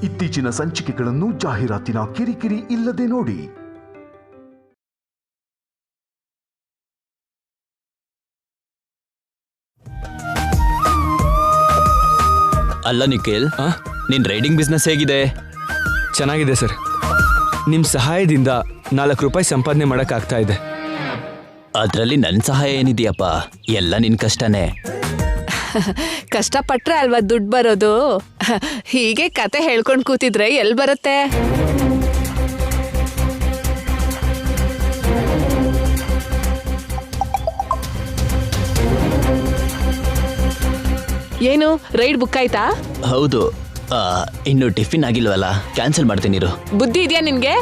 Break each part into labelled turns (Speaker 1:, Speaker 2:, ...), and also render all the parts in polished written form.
Speaker 1: ಇತ್ತೀಚಿನ ಸಂಚಿಕೆಗಳನ್ನು ಜಾಹೀರಾತಿನ ಕಿರಿಕಿರಿ ಇಲ್ಲದೆ ನೋಡಿ.
Speaker 2: ಅಲ್ಲ ನಿಖಿಲ್, ನಿನ್ ರೈಡಿಂಗ್ ಬಿಸ್ನೆಸ್ ಹೇಗಿದೆ?
Speaker 3: ಚೆನ್ನಾಗಿದೆ ಸರ್. ನಿಮ್ಮ ಸಹಾಯದಿಂದ 4 ರೂಪಾಯಿ ಸಂಪಾದನೆ ಮಾಡೋಕ್ಕಾಗ್ತಾ ಇದೆ.
Speaker 2: ಅದರಲ್ಲಿ ನನ್ನ ಸಹಾಯ ಏನಿದೆಯಪ್ಪ? ಎಲ್ಲ ನಿನ್ ಕಷ್ಟನೇ.
Speaker 4: ಕಷ್ಟಪಟ್ರೆ ಅಲ್ವಾ ದುಡ್ಡು ಬರೋದು. ಹೀಗೆ ಕತೆ ಹೇಳ್ಕೊಂಡು ಕೂತಿದ್ರೆ ಎಲ್ಲಿ ಬರುತ್ತೆ? ಏನು ರೈಡ್ ಬುಕ್ ಆಯ್ತಾ?
Speaker 2: ಹೌದು. ಇನ್ನು ಟಿಫಿನ್ ಆಗಿಲ್ವಲ್ಲ, ಕ್ಯಾನ್ಸಲ್ ಮಾಡ್ತೀನಿರು.
Speaker 4: ಬುದ್ಧಿ ಇದೆಯಾ ನಿನ್ಗೆ?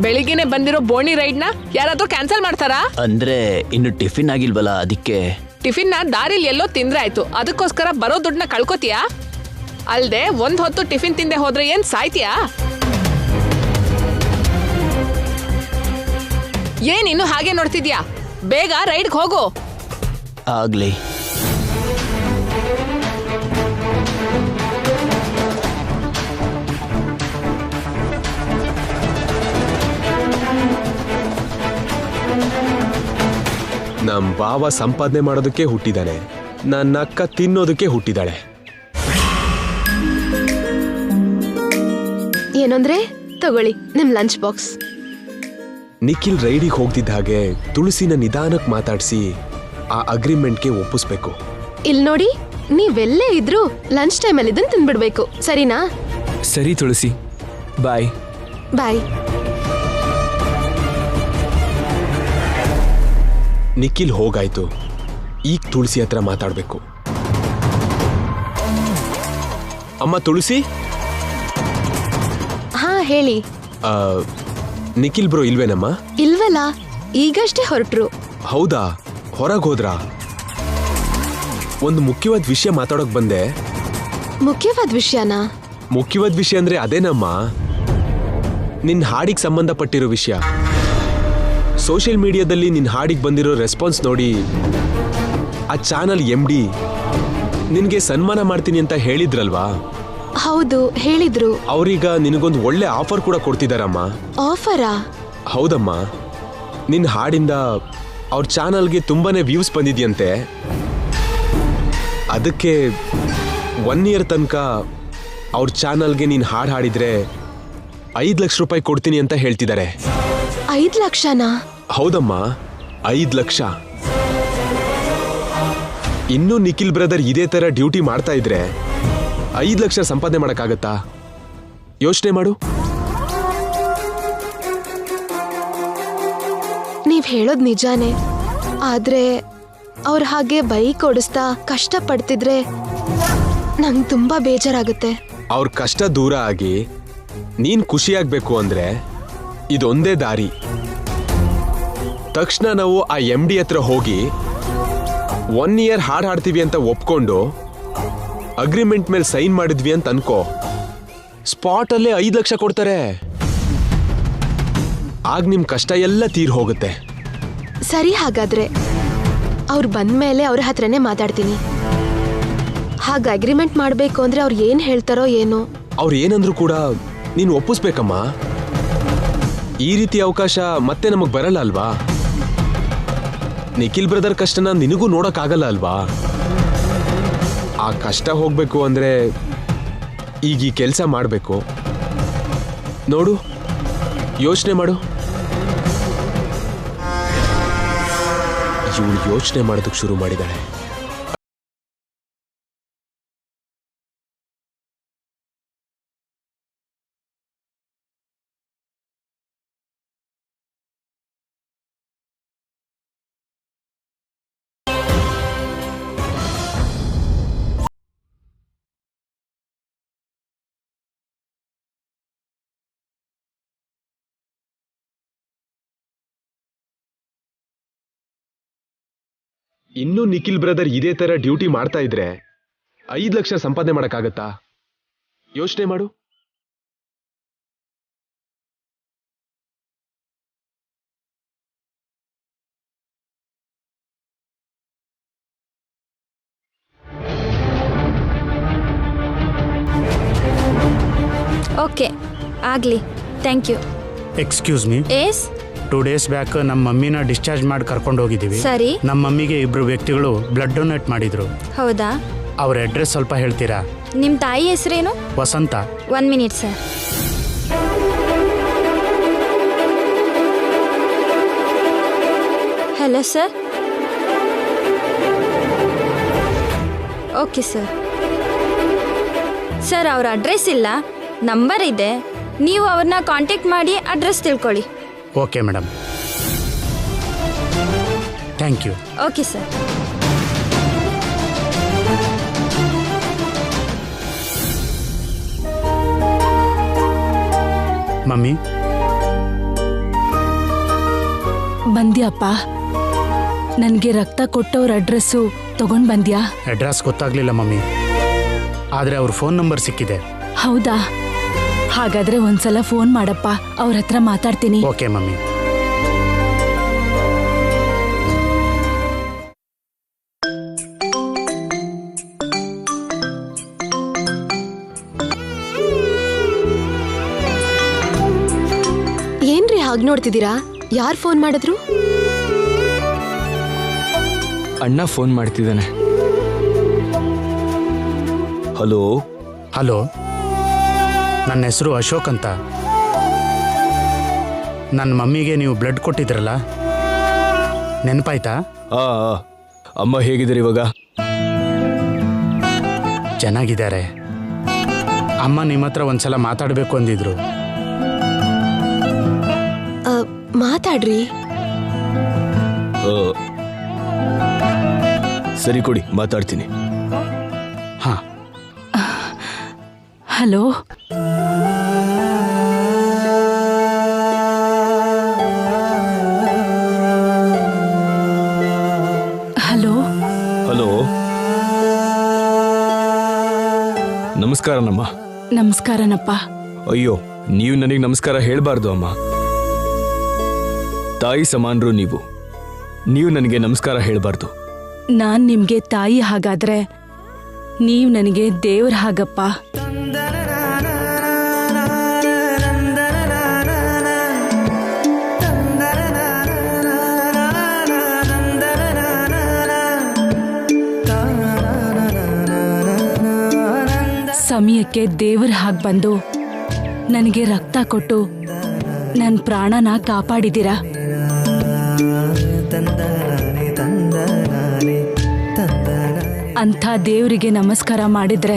Speaker 4: ಬೆಳಿಗ್ಗೆನೆ ಬಂದಿರೋ ಬೋಣಿ ರೈಡ್ ನ ಯಾರಾದ್ರೂ ಕ್ಯಾನ್ಸಲ್ ಮಾಡ್ತಾರಾ?
Speaker 2: ಅಂದ್ರೆ ಇನ್ನು ಟಿಫಿನ್ ಆಗಿಲ್ವಲ್ಲ, ಅದಕ್ಕೆ.
Speaker 4: ಟಿಫಿನ್ ನ ದಾರಿಲಿ ಎಲ್ಲೋ ತಿಂದ್ರೆ ಆಯ್ತು, ಅದಕ್ಕೋಸ್ಕರ ಬರೋ ದುಡ್ಡನ್ನ ಕಳ್ಕೊತೀಯಾ? ಅಲ್ದೆ ಒಂದ್ ಹೊತ್ತು ಟಿಫಿನ್ ತಿಂದೆ ಹೋದ್ರೆ ಏನ್ ಸಾಯ್ತೀಯಾ? ಏನ್ ಇನ್ನು ಹಾಗೆ ನೋಡ್ತಿದ್ಯಾ? ಬೇಗ ರೈಡ್ಗೆ ಹೋಗು.
Speaker 2: ಆಗ್ಲಿ.
Speaker 5: ನಮ್ ಬಾವ ಸಂಪಾದನೆ ಮಾಡೋದಕ್ಕೆ ಹುಟ್ಟಿದಾನೆ, ನನ್ನ ಅಕ್ಕ ತಿನ್ನೋದಕ್ಕೆ ಹುಟ್ಟಿದಾಳೆ.
Speaker 6: ಏನಂದ್ರೆ ತಗೊಳ್ಳಿ ನಿಮ್ ಲಂಚ್ ಬಾಕ್ಸ್.
Speaker 5: ನಿಖಿಲ್ ರೈಡಿಗೆ ಹೋಗ್ತಿದ್ದ ಹಾಗೆ ತುಳಸಿನ ನಿಧಾನಕ್ಕೆ ಮಾತಾಡಿಸಿ ಆ ಅಗ್ರಿಮೆಂಟ್ಗೆ ಒಪ್ಪಿಸ್ಬೇಕು.
Speaker 6: ಇಲ್ ನೋಡಿ, ನೀವೆಲ್ಲೇ ಇದ್ರು ಲಂಚ್ ಟೈಮಲ್ಲಿ ಇದನ್ನ ತಿನ್ಬಿಡ್ಬೇಕು, ಸರಿನಾ?
Speaker 3: ಸರಿ ತುಳಸಿ, ಬಾಯ್.
Speaker 6: ಬಾಯ್.
Speaker 5: ನಿಖಿಲ್ ಹೋಗಾಯ್ತು. ಈಗ ತುಳಸಿ ಹತ್ರ ಮಾತಾಡ್ಬೇಕು. ಅಮ್ಮ ತುಳಸಿ.
Speaker 6: ಹಾ ಹೇಳಿ.
Speaker 5: ನಿಖಿಲ್ ಬ್ರೋ ಇಲ್ವೇನಮ್ಮ?
Speaker 6: ಇಲ್ವಲ್ಲ, ಈಗಷ್ಟೇ ಹೊರಟ್ರು.
Speaker 5: ಹೌದಾ? ಹೊರಗೆ ಹೋದ್ರಾ? ಒಂದು ಮುಖ್ಯವಾದ ವಿಷಯ ಮಾತಾಡೋಕ್ ಬಂದೆ.
Speaker 6: ಮುಖ್ಯವಾದ ವಿಷಯನಾ?
Speaker 5: ಮುಖ್ಯವಾದ ವಿಷಯ ಅಂದ್ರೆ ಅದೇನಮ್ಮ, ನಿನ್ ಹಾಡಿಗೆ ಸಂಬಂಧಪಟ್ಟಿರೋ ವಿಷಯ. ಸೋಷಿಯಲ್ ಮೀಡಿಯಾದಲ್ಲಿ ನಿನ್ ಹಾಡಿಗೆ ಬಂದಿರೋ ರೆಸ್ಪಾನ್ಸ್ ನೋಡಿ ಆ ಚಾನಲ್ MD ನಿನ್ಗೆ ಸನ್ಮಾನ ಮಾಡ್ತೀನಿ ಅಂತ ಹೇಳಿದ್ರಲ್ವಾ?
Speaker 6: ಹೌದು ಹೇಳಿದ್ರು.
Speaker 5: ಅವ್ರೀಗ ನಿನಗೊಂದು ಒಳ್ಳೆ ಆಫರ್ ಕೂಡ ಕೊಡ್ತಿದಾರಮ್ಮ.
Speaker 6: ಆಫರಾ?
Speaker 5: ಹೌದಮ್ಮ. ನಿನ್ ಹಾಡಿಂದ ಅವ್ರ ಚಾನಲ್ಗೆ ತುಂಬಾನೇ ವ್ಯೂಸ್ ಬಂದಿದ್ಯಂತೆ. ಅದಕ್ಕೆ 1 year ತನಕ ಅವ್ರ ಚಾನಲ್ಗೆ ನೀನ್ ಹಾಡು ಹಾಡಿದ್ರೆ 5 ಲಕ್ಷ ರೂಪಾಯಿ ಕೊಡ್ತೀನಿ ಅಂತ ಹೇಳ್ತಿದ್ದಾರೆ.
Speaker 6: 5 ಲಕ್ಷನಾ?
Speaker 5: ಹೌದಮ್ಮ, 5 ಲಕ್ಷ. ಇನ್ನೂ ನಿಖಿಲ್ ಬ್ರದರ್ ಇದೇ ತರ ಡ್ಯೂಟಿ ಮಾಡ್ತಾ ಇದ್ರೆ 5 ಲಕ್ಷ ಸಂಪಾದನೆ ಮಾಡಕ್ಕಾಗತ್ತಾ? ಯೋಚನೆ ಮಾಡು.
Speaker 6: ನೀವ್ ಹೇಳೋದ್ ನಿಜಾನೇ, ಆದ್ರೆ ಅವ್ರ ಹಾಗೆ ಬೈಕ್ ಓಡಿಸ್ತಾ ಕಷ್ಟ ಪಡ್ತಿದ್ರೆ ನಂಗೆ ತುಂಬಾ ಬೇಜಾರಾಗುತ್ತೆ.
Speaker 5: ಅವ್ರ ಕಷ್ಟ ದೂರ ಆಗಿ ನೀನ್ ಖುಷಿಯಾಗ್ಬೇಕು ಅಂದ್ರೆ ಇದೊಂದೇ ದಾರಿ. ತಕ್ಷಣ ನಾವು ಆ MD ಹತ್ರ ಹೋಗಿ 1 year ಹಾಡು ಹಾಡ್ತೀವಿ ಅಂತ ಒಪ್ಕೊಂಡು ಅಗ್ರಿಮೆಂಟ್ ಮೇಲೆ ಸೈನ್ ಮಾಡಿದ್ವಿ ಅಂತ ಅನ್ಕೋ, ಸ್ಪಾಟ್ ಅಲ್ಲೇ 5 ಲಕ್ಷ ಕೊಡ್ತಾರೆ. ಆಗ ನಿಮ್ ಕಷ್ಟ ಎಲ್ಲ ತೀರ್ ಹೋಗುತ್ತೆ.
Speaker 6: ಸರಿ, ಹಾಗಾದ್ರೆ ಅವ್ರು ಬಂದ್ಮೇಲೆ ಅವ್ರ ಹತ್ರನೇ ಮಾತಾಡ್ತೀನಿ. ಹಾಗ ಅಗ್ರಿಮೆಂಟ್ ಮಾಡ್ಬೇಕು ಅಂದ್ರೆ ಅವ್ರು ಏನ್ ಹೇಳ್ತಾರೋ ಏನೋ.
Speaker 5: ಅವ್ರು ಏನಂದ್ರು ಕೂಡ ನೀನು ಒಪ್ಪಿಸ್ಬೇಕಮ್ಮ. ಈ ರೀತಿ ಅವಕಾಶ ಮತ್ತೆ ನಮಗ್ ಬರಲ್ಲ ಅಲ್ವಾ? ನಿಖಿಲ್ ಬ್ರದರ್ ಕಷ್ಟನ ನಿನಗೂ ನೋಡಕ್ಕಾಗಲ್ಲ ಅಲ್ವಾ? ಆ ಕಷ್ಟ ಹೋಗ್ಬೇಕು ಅಂದ್ರೆ ಈಗ ಈ ಕೆಲಸ ಮಾಡ್ಬೇಕು. ನೋಡು, ಯೋಚನೆ ಮಾಡು. ಇವಳು ಯೋಚನೆ ಮಾಡೋದಕ್ಕೆ ಶುರು ಮಾಡಿದಾಳೆ. ಇನ್ನೂ ನಿಖಿಲ್ ಬ್ರದರ್ ಇದೇ ತರ ಡ್ಯೂಟಿ ಮಾಡ್ತಾ ಇದ್ರೆ 5 ಲಕ್ಷ ಸಂಪಾದನೆ ಮಾಡಕ್ಕಾಗತ್ತಾ? ಯೋಚನೆ ಮಾಡು.
Speaker 7: ಓಕೆ ಆಗಲಿ, thank you.
Speaker 8: Excuse me,
Speaker 7: yes
Speaker 8: 2 days back ನಮ್ಮ ಮಮ್ಮಿನ ಡಿಸ್ಚಾರ್ಜ್ ಮಾಡಿ ಕರ್ಕೊಂಡು ಹೋಗಿದ್ದೀವಿ.
Speaker 7: ಸರಿ.
Speaker 8: ನಮ್ಮ ಮಮ್ಮಿಗೆ 2 ವ್ಯಕ್ತಿಗಳು ಬ್ಲಡ್ ಡೊನೇಟ್ ಮಾಡಿದ್ರು.
Speaker 7: ಹೌದಾ?
Speaker 8: ಅವ್ರ ಅಡ್ರೆಸ್ ಸ್ವಲ್ಪ ಹೇಳ್ತೀರಾ?
Speaker 7: ನಿಮ್ಮ ತಾಯಿ ಹೆಸರೇನು?
Speaker 8: Vasantha.
Speaker 7: 1 minute sir. Hello sir. Okay sir. Sir ಅವ್ರ ಅಡ್ರೆಸ್ ಇಲ್ಲ, ನಂಬರ್ ಇದೆ, ನೀವು ಅವ್ರನ್ನ ಕಾಂಟ್ಯಾಕ್ಟ್ ಮಾಡಿ ಅಡ್ರೆಸ್ ತಿಳ್ಕೊಳ್ಳಿ.
Speaker 8: Okay madam, thank you.
Speaker 7: Okay sir.
Speaker 8: Mummy,
Speaker 9: ಬಂದ್ಯಾಪ್ಪ? ನನಗೆ ರಕ್ತ ಕೊಟ್ಟವ್ರ ಅಡ್ರೆಸ್ಸು ತಗೊಂಡ್ ಬಂದ್ಯಾ?
Speaker 8: ಅಡ್ರೆಸ್ ಗೊತ್ತಾಗ್ಲಿಲ್ಲ ಮಮ್ಮಿ, ಆದರೆ ಅವ್ರ ಫೋನ್ ನಂಬರ್ ಸಿಕ್ಕಿದೆ.
Speaker 9: ಹೌದಾ? ಹಾಗಾದ್ರೆ ಒಂದ್ಸಲ ಫೋನ್ ಮಾಡಪ್ಪ, ಅವ್ರ ಹತ್ರ ಮಾತಾಡ್ತೀನಿ.
Speaker 8: Okay mummy.
Speaker 6: ಏನ್ರಿ ಹಾಗೆ ನೋಡ್ತಿದ್ದೀರಾ? ಯಾರು ಫೋನ್ ಮಾಡಿದ್ರು?
Speaker 3: ಅಣ್ಣ ಫೋನ್ ಮಾಡ್ತಿದ್ದಾನೆ.
Speaker 2: ಹಲೋ.
Speaker 8: ಹಲೋ, ನನ್ನ ಹೆಸರು ಅಶೋಕ್ ಅಂತ. ನನ್ನ ಮಮ್ಮಿಗೆ ನೀವು ಬ್ಲಡ್ ಕೊಟ್ಟಿದ್ರಲ್ಲ, ನೆನಪಾಯ್ತಾ?
Speaker 3: ಅಮ್ಮ ಹೇಗಿದ್ದಾರೆ ಇವಾಗ?
Speaker 8: ಚೆನ್ನಾಗಿದ್ದಾರೆ. ಅಮ್ಮ ನಿಮ್ಮ ಹತ್ರ ಒಂದ್ಸಲ ಮಾತಾಡಬೇಕು ಅಂದಿದ್ರು.
Speaker 6: ಮಾತಾಡ್ರಿ.
Speaker 3: ಸರಿ ಕೊಡಿ, ಮಾತಾಡ್ತೀನಿ.
Speaker 8: ಹಾ.
Speaker 9: ಹಲೋ. ಹಲೋ.
Speaker 3: ಹಲೋ, ನಮಸ್ಕಾರನಮ್ಮ.
Speaker 9: ನಮಸ್ಕಾರನಪ್ಪ.
Speaker 3: ಅಯ್ಯೋ, ನೀವು ನನಗೆ ನಮಸ್ಕಾರ ಹೇಳ್ಬಾರ್ದು ಅಮ್ಮ. ತಾಯಿ ಸಮಾನರು ನೀವು ನನಗೆ ನಮಸ್ಕಾರ ಹೇಳ್ಬಾರ್ದು.
Speaker 9: ನಾನ್ ನಿಮ್ಗೆ ತಾಯಿ ಹಾಗಾದ್ರೆ ನೀವ್ ನನಗೆ ದೇವ್ರ ಹಾಗಪ್ಪ. ಸಮಯಕ್ಕೆ ದೇವ್ರ ಹಾಗೆ ಬಂದು ನನಗೆ ರಕ್ತ ಕೊಟ್ಟು ನನ್ನ ಪ್ರಾಣನ ಕಾಪಾಡಿದ್ದೀರಾ. ಅಂಥ ದೇವರಿಗೆ ನಮಸ್ಕಾರ ಮಾಡಿದ್ರೆ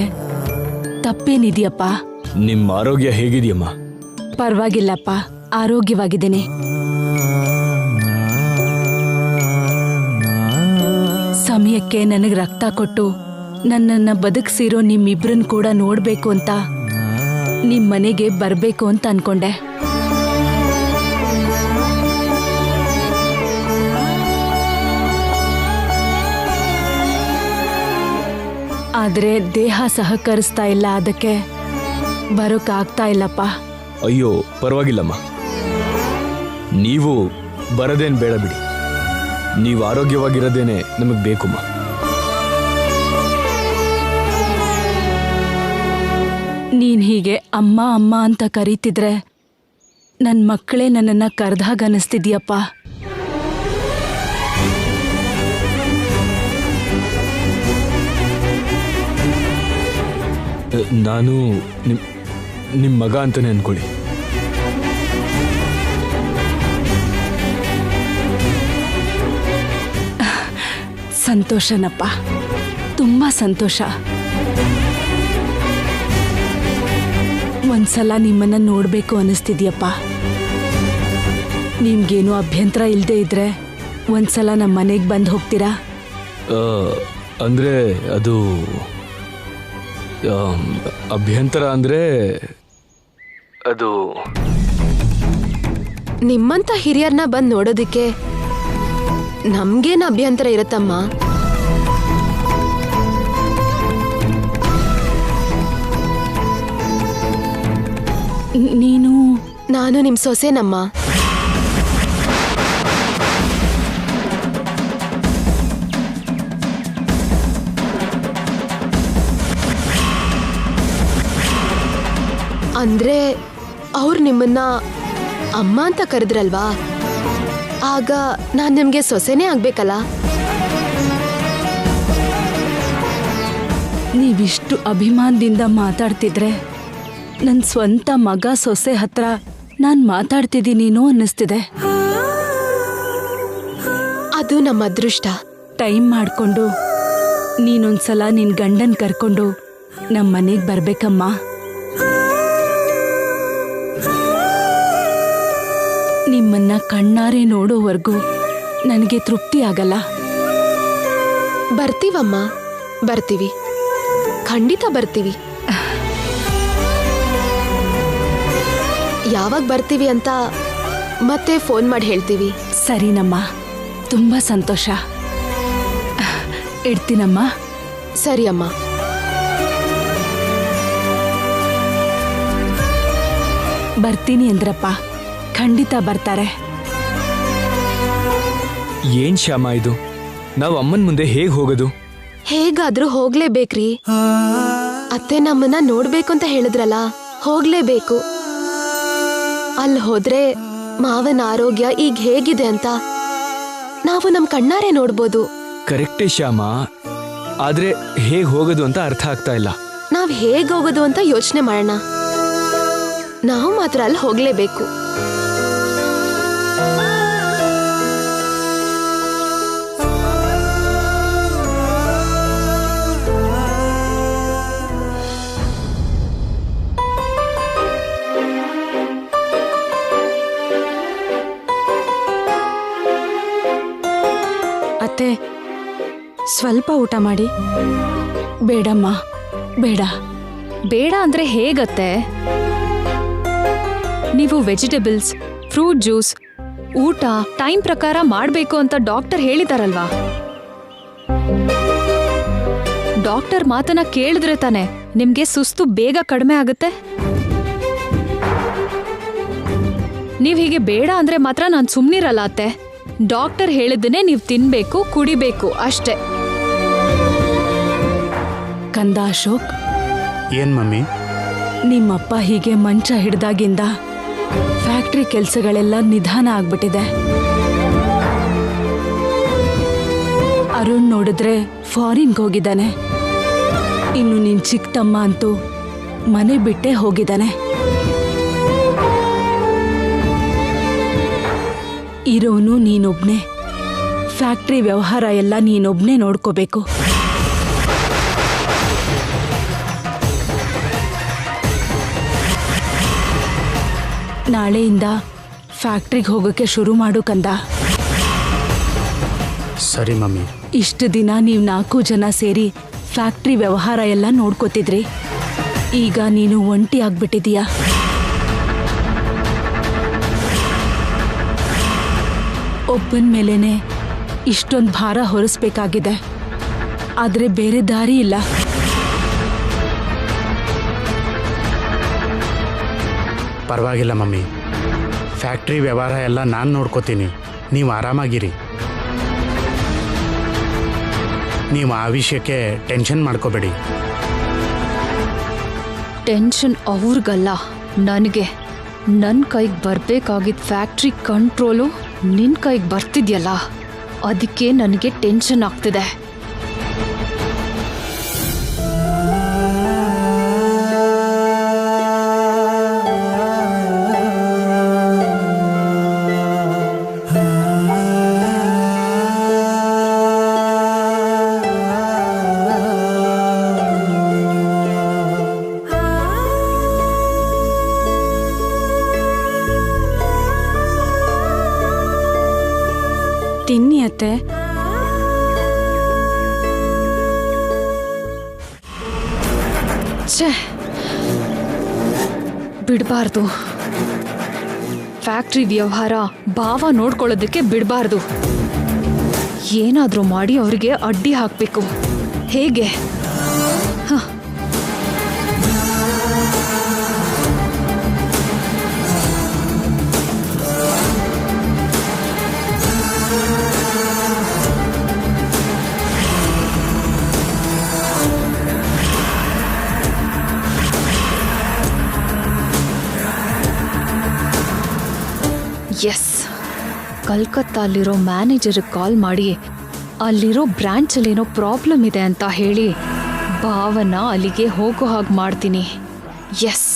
Speaker 9: ತಪ್ಪೇನಿದೆಯಪ್ಪ?
Speaker 3: ನಿಮ್ಮ ಆರೋಗ್ಯ ಹೇಗಿದೆಯಮ್ಮ?
Speaker 9: ಪರವಾಗಿಲ್ಲಪ್ಪ, ಆರೋಗ್ಯವಾಗಿದ್ದೀನಿ. ಸಮಯಕ್ಕೆ ನನಗೆ ರಕ್ತ ಕೊಟ್ಟು ನನ್ನನ್ನು ಬದುಕಿಸಿರೋ ನಿಮ್ಮಿಬ್ರನ್ನ ಕೂಡ ನೋಡಬೇಕು ಅಂತ ನಿಮ್ಮ ಮನೆಗೆ ಬರಬೇಕು ಅಂತ ಅನ್ಕೊಂಡೆ. ಆದ್ರೆ ದೇಹ ಸಹಕರಿಸ್ತಾ ಇಲ್ಲ, ಅದಕ್ಕೆ ಬರೋಕ್ಕಾಗ್ತಾ ಇಲ್ಲಪ್ಪ.
Speaker 3: ಅಯ್ಯೋ, ಪರವಾಗಿಲ್ಲಮ್ಮ, ನೀವು ಬರದೇನು ಬೇಡ ಬಿಡಿ. ನೀವು ಆರೋಗ್ಯವಾಗಿರೋದೇನೆ ನಮಗೆ ಬೇಕಮ್ಮ.
Speaker 9: ನೀನ್ ಹೀಗೆ ಅಮ್ಮ ಅಮ್ಮ ಅಂತ ಕರೀತಿದ್ರೆ ನನ್ನ ಮಕ್ಕಳೇ ನನ್ನನ್ನ ಕರೆದಾಗ ಅನಿಸ್ತಿದ್ಯಪ್ಪ.
Speaker 3: ನಾನು ನಿಮ್ಮ ಮಗ ಅಂತಾನೆ ಅನ್ಕೊಳ್ಳಿ.
Speaker 9: ಸಂತೋಷನಪ್ಪ, ತುಂಬಾ ಸಂತೋಷ. ಒಂದ್ಸಲ ನಿಮ್ಮನ್ನ ನೋಡ್ಬೇಕು ಅನಿಸ್ತಿದ್ಯಪ್ಪ. ನಿಮ್ಗೇನು ಅಭ್ಯಂತರ ಇಲ್ಲದೆ ಇದ್ರೆ ಒಂದ್ಸಲ ನಮ್ಮ ಮನೆಗೆ ಬಂದು ಹೋಗ್ತೀರಾ?
Speaker 3: ಅಂದ್ರೆ ಅದು ಅಭ್ಯಂತರ ಅಂದ್ರೆ ಅದು
Speaker 6: ನಿಮ್ಮಂತ ಹಿರಿಯರ್ನ ಬಂದು ನೋಡೋದಿಕ್ಕೆ ನಮ್ಗೇನು ಅಭ್ಯಂತರ ಇರುತ್ತಮ್ಮ? ನಾನು ನಿಮ್ ಸೊಸೆನಮ್ಮ. ಅಂದ್ರೆ ಅವ್ರು ನಿಮ್ಮನ್ನ ಅಮ್ಮ ಅಂತ ಕರೆದ್ರಲ್ವಾ, ಆಗ ನಾನ್ ನಿಮ್ಗೆ ಸೊಸೆನೇ ಆಗ್ಬೇಕಲ್ಲ.
Speaker 9: ನೀವಿಷ್ಟು ಅಭಿಮಾನದಿಂದ ಮಾತಾಡ್ತಿದ್ರೆ ನನ್ನ ಸ್ವಂತ ಮಗ ಸೊಸೆ ಹತ್ರ ನಾನು ಮಾತಾಡ್ತಿದ್ದೀನೇನೋ ಅನ್ನಿಸ್ತಿದೆ.
Speaker 6: ಅದು ನಮ್ಮ ಅದೃಷ್ಟ.
Speaker 9: ಟೈಮ್ ಮಾಡ್ಕೊಂಡು ನೀನೊಂದ್ಸಲ ನಿನ್ ಗಂಡನ್ ಕರ್ಕೊಂಡು ನಮ್ಮ ಮನೆಗೆ ಬರ್ಬೇಕಮ್ಮ. ನಿಮ್ಮನ್ನ ಕಣ್ಣಾರೆ ನೋಡೋವರೆಗೂ ನನಗೆ ತೃಪ್ತಿ ಆಗಲ್ಲ.
Speaker 6: ಬರ್ತೀವಮ್ಮ, ಬರ್ತೀವಿ, ಖಂಡಿತ ಬರ್ತೀವಿ. ಯಾವಾಗ ಬರ್ತೀವಿ ಅಂತ ಮತ್ತೆ ಫೋನ್ ಮಾಡಿ ಹೇಳ್ತೀವಿ.
Speaker 9: ಸರಿನಮ್ಮ, ತುಂಬಾ ಸಂತೋಷ. ಇಡ್ತೀನಮ್ಮ.
Speaker 6: ಸರಿ ಅಮ್ಮ.
Speaker 9: ಬರ್ತೀನಿ ಅಂದ್ರಪ್ಪ, ಖಂಡಿತ ಬರ್ತಾರೆ.
Speaker 3: ಏನ್ ಶ್ಯಾಮ ಇದು? ನಾವು ಅಮ್ಮನ ಮುಂದೆ ಹೇಗೆ ಹೋಗೋದು?
Speaker 6: ಹೇಗಾದ್ರೂ ಹೋಗ್ಲೇಬೇಕ್ರಿ. ಅತ್ತೆ ನಮ್ಮನ್ನ ನೋಡ್ಬೇಕು ಅಂತ ಹೇಳಿದ್ರಲ್ಲ, ಹೋಗ್ಲೇಬೇಕು. ಅಲ್ಲಿ ಹೋದ್ರೆ ಮಾವನ ಆರೋಗ್ಯ ಈಗ ಹೇಗಿದೆ ಅಂತ ನಾವು ನಮ್ ಕಣ್ಣಾರೆ ನೋಡ್ಬೋದು.
Speaker 3: ಕರೆಕ್ಟೇ ಶ್ಯಾಮ, ಆದ್ರೆ ಹೇಗೆ ಹೋಗೋದು ಅಂತ ಅರ್ಥ ಆಗ್ತಾ ಇಲ್ಲ.
Speaker 6: ನಾವ್ ಹೇಗ್ ಹೋಗೋದು ಅಂತ ಯೋಚನೆ ಮಾಡೋಣ. ನಾವು ಮಾತ್ರ ಅಲ್ಲಿ ಹೋಗ್ಲೇಬೇಕು.
Speaker 9: ಅತ್ತೆ, ಸ್ವಲ್ಪ ಊಟ ಮಾಡಿ. ಬೇಡಮ್ಮ, ಬೇಡ.
Speaker 10: ಬೇಡ ಅಂದ್ರೆ ಹೇಗತ್ತೆ? ನೀವು ವೆಜಿಟೇಬಲ್ಸ್, ಫ್ರೂಟ್ ಜ್ಯೂಸ್, ಊಟ ಟೈಮ್ ಪ್ರಕಾರ ಮಾಡಬೇಕು ಅಂತ ಡಾಕ್ಟರ್ ಹೇಳಿದಾರಲ್ವಾ? ಡಾಕ್ಟರ್ ಮಾತನ್ನ ಕೇಳಿದ್ರೆ ತಾನೆ ನಿಮ್ಗೆ ಸುಸ್ತು ಬೇಗ ಕಡಿಮೆ ಆಗುತ್ತೆ. ನೀವ್ ಹೀಗೆ ಬೇಡ ಅಂದ್ರೆ ಮಾತ್ರ ನಾನು ಸುಮ್ನಿರಲ್ಲ ಅತ್ತೆ. ಡಾಕ್ಟರ್ ಹೇಳಿದ್ದನ್ನೇ ನೀವು ತಿನ್ಬೇಕು, ಕುಡಿಬೇಕು ಅಷ್ಟೇ.
Speaker 9: ಕಂದ ಅಶೋಕ್,
Speaker 8: ಏನ್ ಮಮ್ಮಿ?
Speaker 9: ನಿಮ್ಮಪ್ಪ ಹೀಗೆ ಮಂಚ ಹಿಡ್ದಾಗಿಂದ ಫ್ಯಾಕ್ಟ್ರಿ ಕೆಲಸಗಳೆಲ್ಲ ನಿಧಾನ ಆಗ್ಬಿಟ್ಟಿದೆ. ಅರುಣ್ ನೋಡಿದ್ರೆ ಫಾರಿನ್ಗೆ ಹೋಗಿದ್ದಾನೆ. ಇನ್ನು ನಿನ್ ಚಿಕ್ಕ ತಮ್ಮ ಅಂತೂ ಮನೆ ಬಿಟ್ಟೇ ಹೋಗಿದ್ದಾನೆ. ಇರೋನು ನೀನೊಬ್ನೇ. ಫ್ಯಾಕ್ಟ್ರಿ ವ್ಯವಹಾರ ಎಲ್ಲ ನೀನೊಬ್ನೇ ನೋಡ್ಕೋಬೇಕು. ನಾಳೆಯಿಂದ ಫ್ಯಾಕ್ಟ್ರಿಗೆ ಹೋಗೋಕೆ ಶುರು ಮಾಡು ಕಂದ.
Speaker 8: ಸರಿ ಮಮ್ಮಿ.
Speaker 9: ಇಷ್ಟು ದಿನ ನೀವು 4 ಜನ ಸೇರಿ ಫ್ಯಾಕ್ಟ್ರಿ ವ್ಯವಹಾರ ಎಲ್ಲ ನೋಡ್ಕೋತಿದ್ರಿ. ಈಗ ನೀನು ಒಂಟಿ ಆಗ್ಬಿಟ್ಟಿದೀಯ. ಒಬ್ಬನ ಮೇಲೇನೆ ಇಷ್ಟೊಂದು ಭಾರ ಹೊರಿಸ್ಬೇಕಾಗಿದೆ. ಆದರೆ ಬೇರೆ ದಾರಿ ಇಲ್ಲ.
Speaker 8: ಪರವಾಗಿಲ್ಲ ಮಮ್ಮಿ, ಫ್ಯಾಕ್ಟ್ರಿ ವ್ಯವಹಾರ ಎಲ್ಲ ನಾನು ನೋಡ್ಕೋತೀನಿ. ನೀವು ಆರಾಮಾಗಿರಿ. ನೀವು ಆ ವಿಷಯಕ್ಕೆ ಟೆನ್ಷನ್ ಮಾಡ್ಕೋಬೇಡಿ.
Speaker 10: ಟೆನ್ಷನ್ ಅವ್ರಿಗಲ್ಲ, ನನಗೆ. ನನ್ನ ಕೈಗೆ ಬರ್ಬೇಕಾಗಿದ್ದ ಫ್ಯಾಕ್ಟ್ರಿ ಕಂಟ್ರೋಲು ನಿನ್ನ ಕೈಗೆ ಬರ್ತಿದ್ಯಲ್ಲ, ಅದಕ್ಕೆ ನನಗೆ ಟೆನ್ಷನ್ ಆಗ್ತಿದೆ.
Speaker 9: ತಿನ್ನಿ ಅತ್ತೆ.
Speaker 10: ಛೇ, ಬಿಡಬಾರ್ದು. ಫ್ಯಾಕ್ಟ್ರಿ ವ್ಯವಹಾರ ಭಾವ ನೋಡ್ಕೊಳ್ಳೋದಕ್ಕೆ ಬಿಡಬಾರ್ದು. ಏನಾದರೂ ಮಾಡಿ ಅವರಿಗೆ ಅಡ್ಡಿ ಹಾಕಬೇಕು. ಹೇಗೆ? ಎಸ್, ಕಲ್ಕತ್ತಾಲಿರೋ ಮ್ಯಾನೇಜರ್ಗೆ ಕಾಲ್ ಮಾಡಿ ಅಲ್ಲಿರೋ ಬ್ರಾಂಚಲ್ಲೇನೋ ಪ್ರಾಬ್ಲಮ್ ಇದೆ ಅಂತ ಹೇಳಿ ಭಾವನ ಅಲ್ಲಿಗೆ ಹೋಗೋ ಹಾಗೆ ಮಾಡ್ತೀನಿ. ಎಸ್.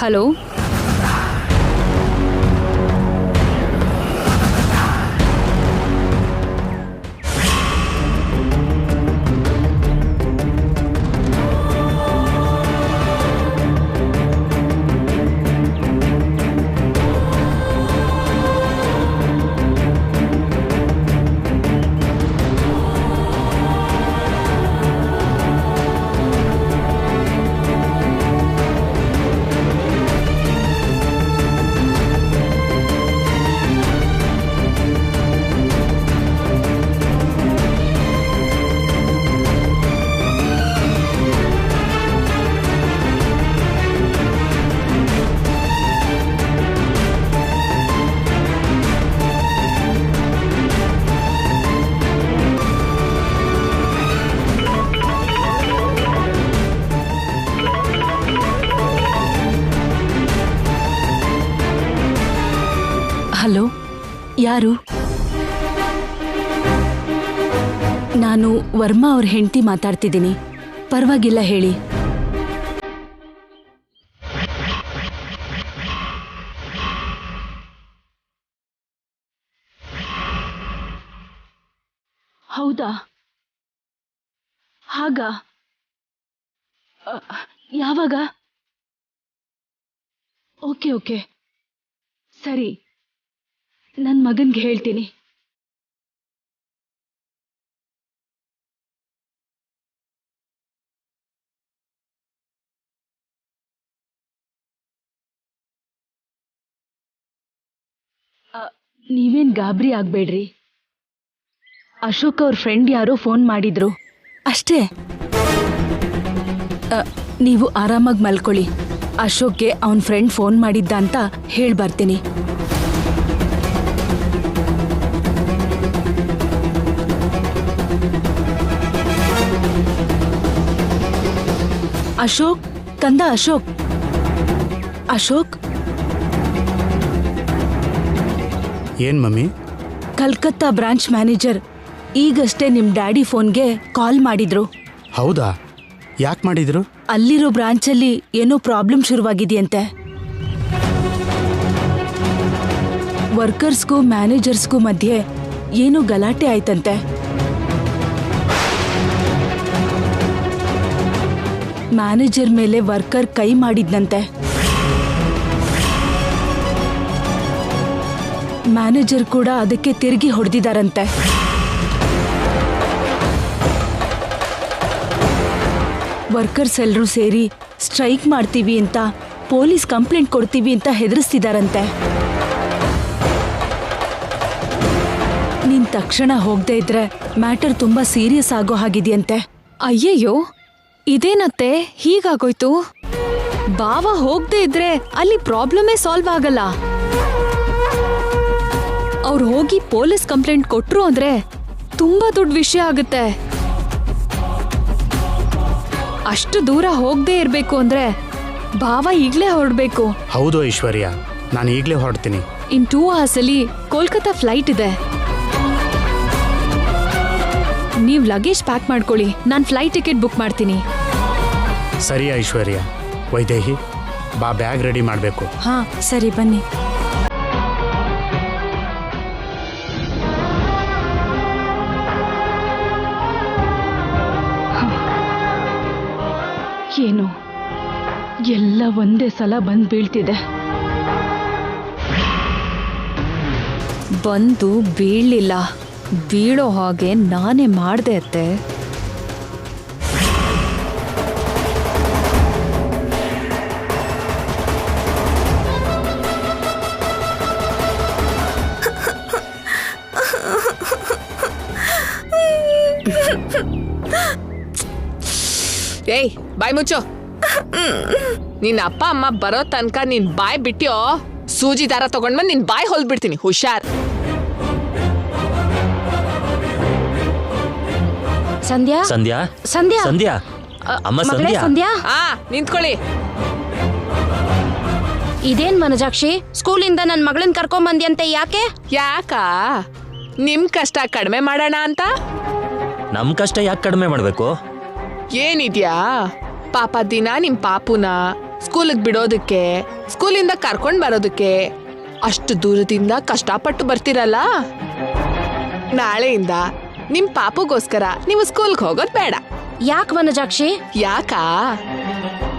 Speaker 10: ಹಲೋ,
Speaker 9: ಹಲೋ, ಯಾರು? ನಾನು ವರ್ಮಾ ಅವ್ರ ಹೆಂಡತಿ ಮಾತಾಡ್ತಿದ್ದೀನಿ. ಪರವಾಗಿಲ್ಲ, ಹೇಳಿ. ಹೌದಾ? ಹಾಗ ಯಾವಾಗ? ಓಕೆ ಓಕೆ, ಸರಿ, ನನ್ನ ಮಗನ್ಗೆ ಹೇಳ್ತೀನಿ. ನೀವೇನ್ ಗಾಬರಿ ಆಗ್ಬೇಡ್ರಿ. ಅಶೋಕ್ ಅವ್ರ ಫ್ರೆಂಡ್ ಯಾರೋ ಫೋನ್ ಮಾಡಿದ್ರು ಅಷ್ಟೇ. ನೀವು ಆರಾಮಾಗಿ ಮಲ್ಕೊಳ್ಳಿ. ಅಶೋಕ್ಗೆ ಅವನ ಫ್ರೆಂಡ್ ಫೋನ್ ಮಾಡಿದ್ದ ಅಂತ ಹೇಳ್ಬರ್ತೀನಿ. ಅಶೋಕ್, ಕಂದ ಅಶೋಕ್. ಅಶೋಕ್,
Speaker 8: ಏನ್ ಮಮ್ಮಿ?
Speaker 9: ಕಲ್ಕತ್ತಾ ಬ್ರಾಂಚ್ ಮ್ಯಾನೇಜರ್ ಈಗಷ್ಟೇ ನಿಮ್ ಡ್ಯಾಡಿ ಫೋನ್ಗೆ ಕಾಲ್ ಮಾಡಿದ್ರು.
Speaker 8: ಹೌದಾ? ಯಾಕೆ ಮಾಡಿದ್ರು?
Speaker 9: ಅಲ್ಲಿರೋ ಬ್ರಾಂಚಲ್ಲಿ ಏನೋ ಪ್ರಾಬ್ಲಮ್ ಶುರುವಾಗಿದೆಯಂತೆ. ವರ್ಕರ್ಸ್ಗೂ ಮ್ಯಾನೇಜರ್ಸ್ಗೂ ಮಧ್ಯೆ ಏನೋ ಗಲಾಟೆ ಆಯ್ತಂತೆ. ಮ್ಯಾನೇಜರ್ ಮೇಲೆ ವರ್ಕರ್ ಕೈ ಮಾಡಿದ್ನಂತೆ. ಮ್ಯಾನೇಜರ್ ಕೂಡ ಅದಕ್ಕೆ ತಿರುಗಿ ಹೊಡೆದಿದ್ದಾರಂತೆ. ವರ್ಕರ್ಸ್ ಎಲ್ಲರೂ ಸೇರಿ ಸ್ಟ್ರೈಕ್ ಮಾಡ್ತೀವಿ ಅಂತ, ಪೊಲೀಸ್ ಕಂಪ್ಲೇಂಟ್ ಕೊಡ್ತೀವಿ ಅಂತ ಹೆದರಿಸ್ತಿದಾರಂತೆ. ನೀನ್ ತಕ್ಷಣ ಹೋಗದೆ ಇದ್ರೆ ಮ್ಯಾಟರ್ ತುಂಬಾ ಸೀರಿಯಸ್ ಆಗೋ ಹಾಗಿದೆಯಂತೆ.
Speaker 10: ಅಯ್ಯಯ್ಯೋ, ಇದೇನತ್ತೆ ಹೀಗಾಗೋಯ್ತು? ಬಾವ ಹೋಗದೆ ಇದ್ರೆ ಅಲ್ಲಿ ಪ್ರಾಬ್ಲಮೇ ಸಾಲ್ವ್ ಆಗಲ್ಲ. ಅವ್ರು ಹೋಗಿ ಪೊಲೀಸ್ ಕಂಪ್ಲೇಂಟ್ ಕೊಟ್ರು ಅಂದ್ರೆ ತುಂಬಾ ದೊಡ್ಡ ವಿಷಯ ಆಗುತ್ತೆ. ಅಷ್ಟು ದೂರ ಹೋಗದೆ ಇರ್ಬೇಕು ಅಂದ್ರೆ ಭಾವ ಈಗ್ಲೇ ಹೊರಡ್ಬೇಕು.
Speaker 8: ಹೌದು ಐಶ್ವರ್ಯ, ನಾನು ಈಗಲೇ ಹೊರಡ್ತೀನಿ.
Speaker 10: ಇನ್ 2 hours ಅಲ್ಲಿ ಕೋಲ್ಕತ್ತಾ ಫ್ಲೈಟ್ ಇದೆ. ನೀವ್ ಲಗೇಜ್ ಪ್ಯಾಕ್ ಮಾಡ್ಕೊಳ್ಳಿ, ನಾನ್ ಫ್ಲೈಟ್ ಟಿಕೆಟ್ ಬುಕ್ ಮಾಡ್ತೀನಿ.
Speaker 8: ಸರಿ ಐಶ್ವರ್ಯ. ವೈದೇಹಿ, ಬಾ, ಬ್ಯಾಗ್ ರೆಡಿ ಮಾಡಬೇಕು.
Speaker 9: ಹಾ ಸರಿ, ಬನ್ನಿ. ಏನು ಎಲ್ಲ ಒಂದೇ ಸಲ ಬಂದು ಬೀಳ್ತಿದೆ.
Speaker 10: ಬಂದು ಬೀಳಲಿಲ್ಲ, ಬೀಳೋ ಹಾಗೆ ನಾನೇ ಮಾಡ್ದೆ ಅತ್ತೆ.
Speaker 4: ಏಯ್, ಬಾಯ್ ಮುಚ್ಚೋ. ನಿನ್ನ ಅಪ್ಪ ಅಮ್ಮ ಬರೋ ತನಕ ನೀನ್ ಬಾಯ್ ಬಿಟ್ಯೋ, ಸೂಜಿ ದಾರ ತಗೊಂಡ್ಬಂದ್ ನಿನ್ ಬಾಯ್ ಹೊಲ್ಬಿಡ್ತೀನಿ. ಹುಷಾರ್.
Speaker 7: ಸಂಧ್ಯಾ
Speaker 2: ಸಂಧ್ಯಾ
Speaker 7: ಸಂಧ್ಯಾ
Speaker 2: ಸಂಧ್ಯಾ ಅಮ್ಮ
Speaker 7: ಮಗಳೇ
Speaker 2: ಸಂಧ್ಯಾ
Speaker 7: ಸಂಧ್ಯಾ
Speaker 4: ಆ ನಿಂತ್ಕೊಳ್ಳಿ.
Speaker 7: ಇದೇನ್ ಮನಜಾಕ್ಷಿ ಸ್ಕೂಲಿಂದ ನನ್ನ ಮಗಳನ್ನ ಕರ್ಕೊಂಬಂದ್ಯಂತೆ ಯಾಕೆ?
Speaker 4: ಯಾಕ ನಿಮ್ ಕಷ್ಟ ಕಡಿಮೆ ಮಾಡೋಣ ಅಂತ?
Speaker 2: ನಮ್ ಕಷ್ಟ ಯಾಕೆ ಕಡಿಮೆ ಮಾಡ್ಬೇಕು?
Speaker 4: ಏನಿದ್ಯಾ ಪಾಪ ದಿನ ನಿಮ್ ಪಾಪುನ ಸ್ಕೂಲಿಗೆ ಬಿಡೋದಕ್ಕೆ ಸ್ಕೂಲಿಂದ ಕರ್ಕೊಂಡ್ ಬರೋದಕ್ಕೆ ಅಷ್ಟು ದೂರದಿಂದ ಕಷ್ಟಪಟ್ಟು ಬರ್ತಿರಲ್ಲ. ನಾಳೆಯಿಂದ ನಿಮ್ ಪಾಪುಗೋಸ್ಕರ ನೀವು ಸ್ಕೂಲ್ಗೆ ಹೋಗೋದ್ ಬೇಡ.
Speaker 7: ಯಾಕೆ ಮನಜಾಕ್ಷಿ?
Speaker 4: ಯಾಕ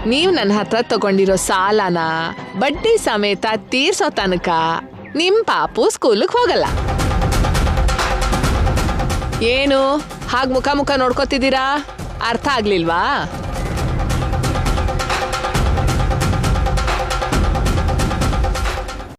Speaker 4: ನೀವ್ ನನ್ನ ಹತ್ರ ತಗೊಂಡಿರೋ ಸಾಲನ ಬಡ್ಡಿ ಸಮೇತ ತೀರ್ಸೋ ತನಕ ನಿಮ್ ಪಾಪು ಸ್ಕೂಲಿಗೆ ಹೋಗಲ್ಲ. ಏನು ಹಾಗ್ ಮುಖ ಮುಖ ನೋಡ್ಕೋತಿದ್ದೀರಾ? ಅರ್ಥ ಆಗ್ಲಿಲ್ವಾ?